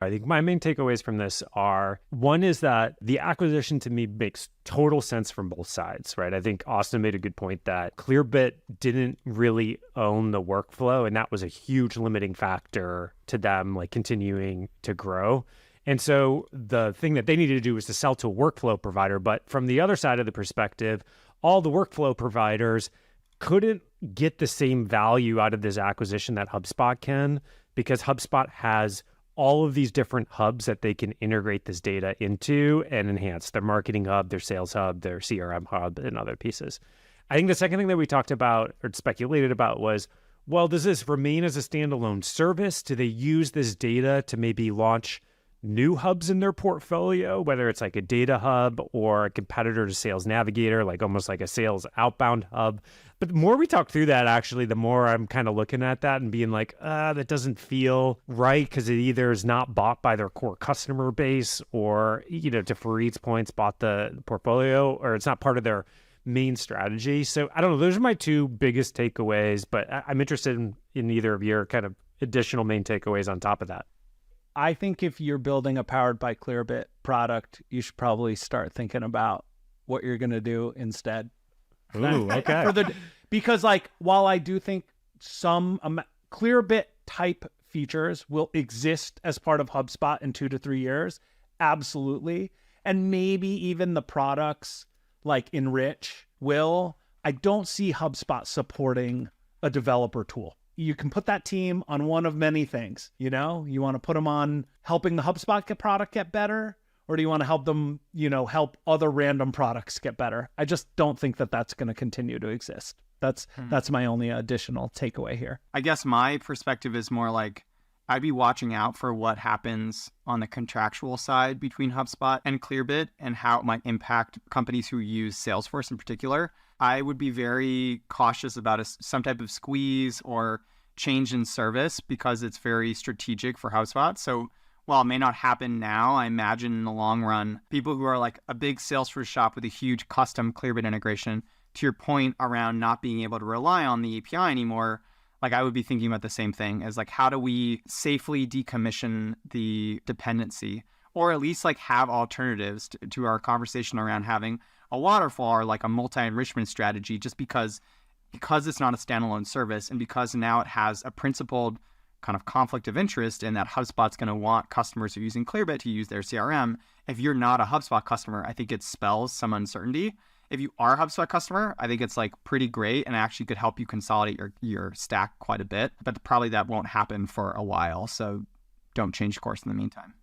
I think my main takeaways from this are, one is that the acquisition to me makes total sense from both sides, right? I think Austin made a good point that Clearbit didn't really own the workflow, and that was a huge limiting factor to them like continuing to grow. And so the thing that they needed to do was to sell to a workflow provider. But from the other side of the perspective, all the workflow providers couldn't get the same value out of this acquisition that HubSpot can, because HubSpot has all of these different hubs that they can integrate this data into and enhance their marketing hub, their sales hub, their CRM hub, and other pieces. I think the second thing that we talked about or speculated about was, well, does this remain as a standalone service? Do they use this data to maybe launch new hubs in their portfolio, whether it's like a data hub or a competitor to Sales Navigator, like almost like a sales outbound hub? But the more we talk through that, actually, the more I'm kind of looking at that and being like, that doesn't feel right, because it either is not bought by their core customer base, or, to Fareed's points, bought the portfolio, or it's not part of their main strategy. So I don't know. Those are my two biggest takeaways, but I'm interested in either of your kind of additional main takeaways on top of that. I think if you're building a powered by Clearbit product, you should probably start thinking about what you're going to do instead. Ooh, okay. Because while I do think some Clearbit type features will exist as part of HubSpot in 2 to 3 years, absolutely. And maybe even the products like Enrich will. I don't see HubSpot supporting a developer tool. You can put that team on one of many things. You want to put them on helping the HubSpot product get better, or do you want to help them, help other random products get better? I just don't think that that's going to continue to exist. That's my only additional takeaway here. I guess my perspective is more like, I'd be watching out for what happens on the contractual side between HubSpot and Clearbit and how it might impact companies who use Salesforce in particular. I would be very cautious about some type of squeeze or change in service, because it's very strategic for HubSpot. So while it may not happen now, I imagine in the long run, people who are like a big Salesforce shop with a huge custom Clearbit integration, to your point around not being able to rely on the API anymore, I would be thinking about the same thing as how do we safely decommission the dependency, or at least have alternatives to our conversation around having a waterfall or a multi-enrichment strategy, just because it's not a standalone service, and because now it has a principled kind of conflict of interest in that HubSpot's going to want customers who are using Clearbit to use their CRM. If you're not a HubSpot customer, I think it spells some uncertainty. If you are a HubSpot customer, I think it's pretty great and actually could help you consolidate your stack quite a bit, but probably that won't happen for a while. So don't change course in the meantime.